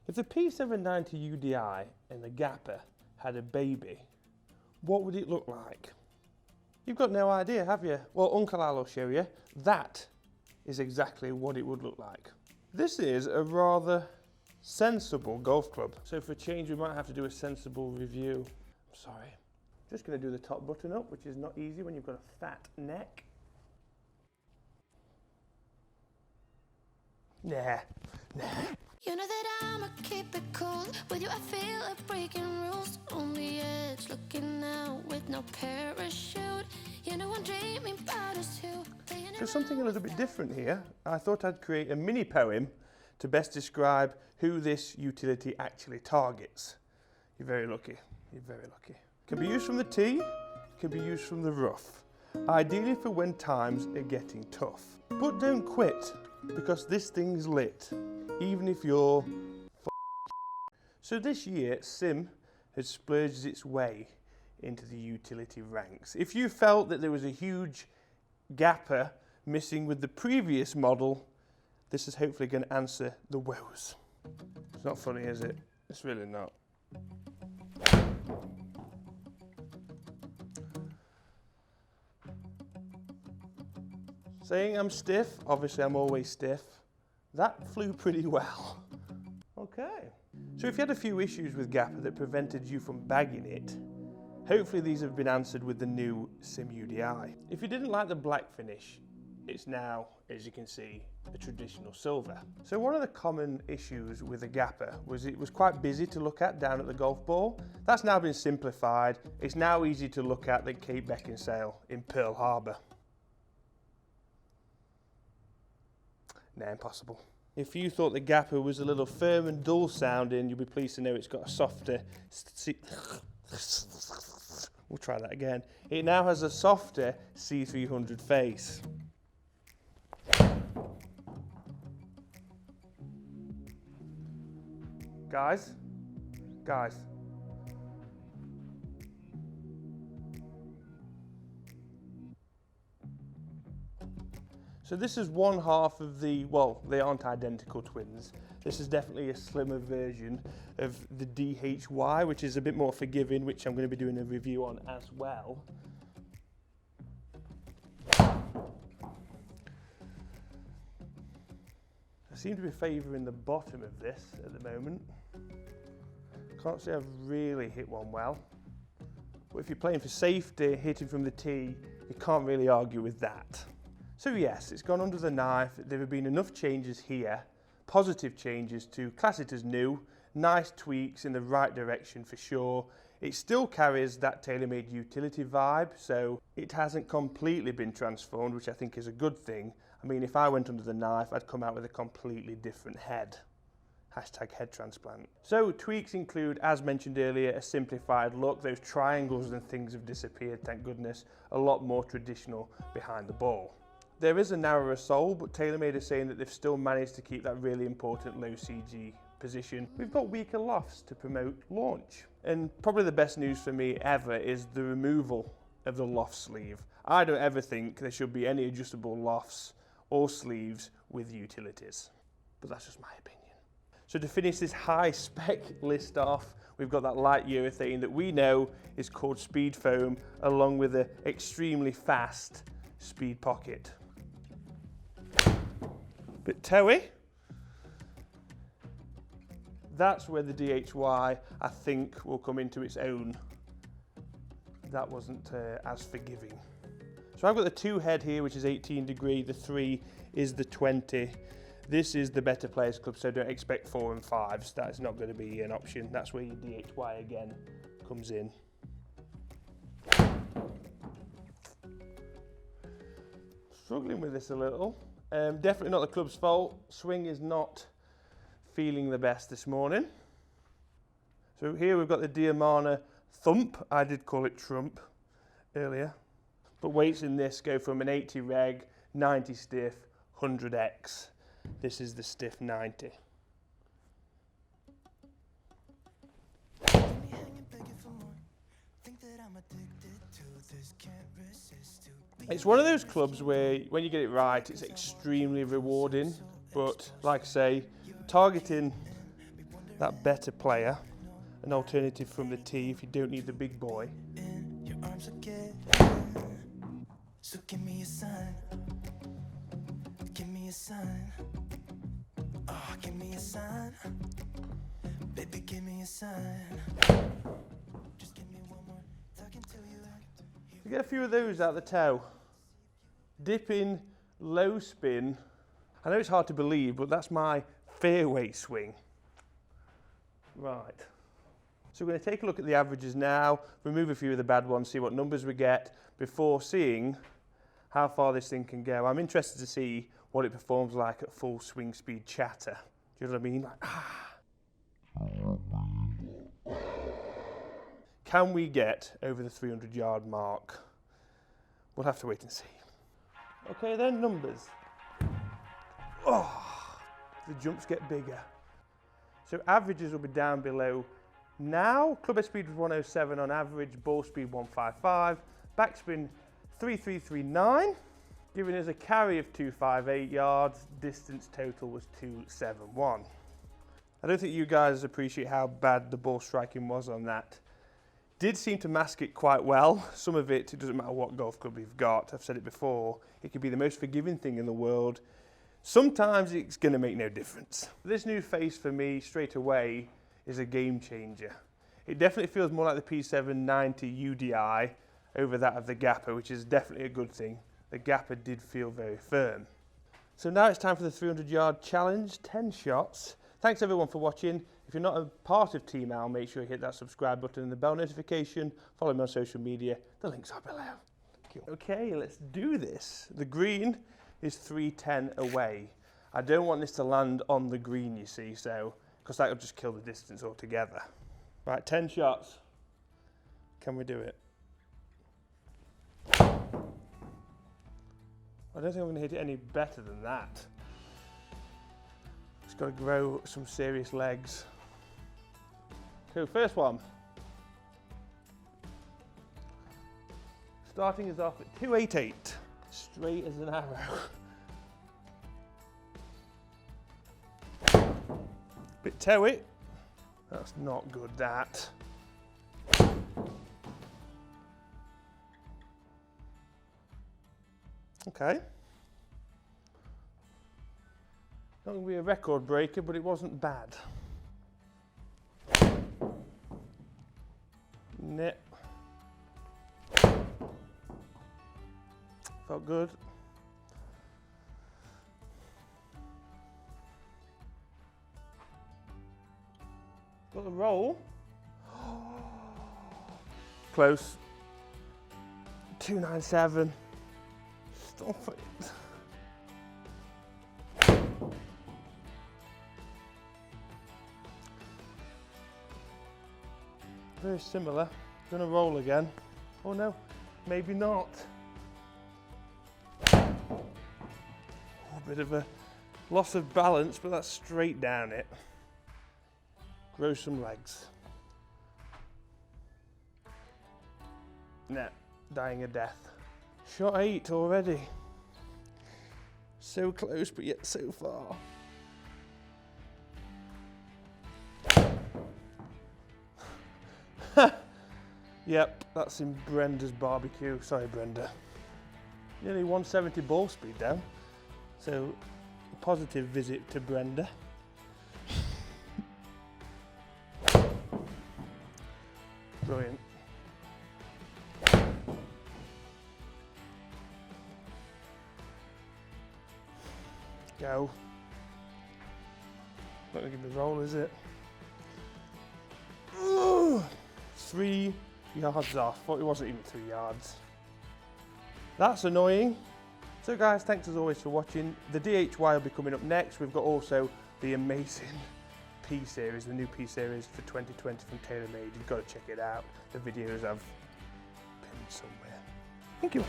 If the P790 Udi and the GAPR had a baby, what would it look like? You've got no idea, have you? Well, Uncle Al will show you. That is exactly what it would look like. This is a rather sensible golf club. So for a change, we might have to do a sensible review. I'm sorry. Just going to do the top button up, which is not easy when you've got a fat neck. Nah. You know that I'ma keep it cool. With you I feel like breaking rules. On the edge, looking out with no parachute. You know I'm dreaming about us too. So something a little bit different here. I thought I'd create a mini poem to best describe who this utility actually targets. You're very lucky. You're very lucky. Can be used from the tee, can be used from the rough. Ideally for when times are getting tough. But don't quit, because this thing's lit, even if you're So this year, SIM has splurged its way into the utility ranks. If you felt that there was a huge GAPR missing with the previous model, this is hopefully going to answer the woes. It's not funny, is it? It's really not. Saying I'm stiff, obviously I'm always stiff. That flew pretty well. Okay. So if you had a few issues with GAPR that prevented you from bagging it, hopefully these have been answered with the new SIM UDI. If you didn't like the black finish, it's now, as you can see, a traditional silver. So one of the common issues with the GAPR was it was quite busy to look at down at the golf ball. That's now been simplified. It's now easy to look at than Cape Beckinsale in Pearl Harbor. Nah, impossible. If you thought the GAPR was a little firm and dull sounding, you'll be pleased to know it's got a softer... We'll try that again. It now has a softer C300 face. Guys. So this is one half of the, well, they aren't identical twins. This is definitely a slimmer version of the DHY, which is a bit more forgiving, which I'm going to be doing a review on as well. I seem to be favouring the bottom of this at the moment. Can't say I've really hit one well. But if you're playing for safety, hitting from the tee, you can't really argue with that. So yes, it's gone under the knife. There have been enough changes here, positive changes to class it as new, nice tweaks in the right direction for sure. It still carries that TaylorMade utility vibe, so it hasn't completely been transformed, which I think is a good thing. I mean, if I went under the knife, I'd come out with a completely different head. Hashtag head transplant. So tweaks include, as mentioned earlier, a simplified look. Those triangles and things have disappeared, thank goodness. A lot more traditional behind the ball. There is a narrower sole, but TaylorMade is saying that they've still managed to keep that really important low CG position. We've got weaker lofts to promote launch. And probably the best news for me ever is the removal of the loft sleeve. I don't ever think there should be any adjustable lofts or sleeves with utilities, but that's just my opinion. So to finish this high spec list off, we've got that light urethane that we know is called speed foam, along with an extremely fast speed pocket. Bit toey. That's where the DHY, I think, will come into its own. That wasn't as forgiving. So I've got the 2 head here, which is 18 degree. The 3 is the 20. This is the Better Players Club, so don't expect 4 and 5s. That is not going to be an option. That's where your DHY again comes in. Struggling with this a little. Definitely not the club's fault. Swing is not feeling the best this morning. So here we've got the Diamana Thump. I did call it Trump earlier. But weights in this go from an 80 reg, 90 stiff, 100x. This is the stiff 90. It's one of those clubs where when you get it right, it's extremely rewarding. But like I say, targeting that better player, an alternative from the tee if you don't need the big boy. Your arms again. So give me a sign. Give me a sign. Oh, give me a sign. Baby, give me a sign. Just give me one more talking to you. You get a few of those out the toe. Dipping, low spin. I know it's hard to believe, but that's my fairway swing. Right. So we're going to take a look at the averages now, remove a few of the bad ones, see what numbers we get before seeing how far this thing can go. I'm interested to see what it performs like at full swing speed chatter. Do you know what I mean? Like, Can we get over the 300-yard mark? We'll have to wait and see. Okay then, numbers. Oh, the jumps get bigger. So averages will be down below now. Club head speed was 107 on average, ball speed 155, backspin 3339, giving us a carry of 258 yards, distance total was 271. I don't think you guys appreciate how bad the ball striking was on that. Did seem to mask it quite well. Some of it doesn't matter what golf club you've got. I've said it before, it could be the most forgiving thing in the world. Sometimes it's going to make no difference. This new face for me straight away is a game changer. It definitely feels more like the P790 Udi over that of the GAPR, which is definitely a good thing. The GAPR did feel very firm. So now it's time for the 300-yard challenge, 10 shots. Thanks everyone for watching. If you're not a part of TEAMAL, make sure you hit that subscribe button and the bell notification. Follow me on social media. The links are below. Okay, let's do this. The green is 310 away. I don't want this to land on the green, you see, so, because that will just kill the distance altogether. Right, 10 shots. Can we do it? I don't think I'm going to hit it any better than that. Just got to grow some serious legs. So, first one. Starting us off at 288. Straight as an arrow. Bit toe it. That's not good, that. Okay. Not going to be a record breaker, but it wasn't bad. Nip. Felt good. Got the roll. Close. 297. Stop it. Very similar. Gonna roll again. Oh no, maybe not. Oh, a bit of a loss of balance, but that's straight down it. Grow some legs. Nah, dying a death. Shot 8 already. So close, but yet so far. Yep, that's in Brenda's barbecue. Sorry, Brenda. Nearly 170 ball speed down. So, a positive visit to Brenda. Brilliant. Go. Not gonna give the roll, is it? Ugh. 3 yards off. Thought it wasn't even 3 yards. That's annoying. So guys, thanks as always for watching. The DHY will be coming up next. We've got also the amazing P series, the new P series for 2020 from TaylorMade. You've got to check it out. The videos I've pinned somewhere. Thank you.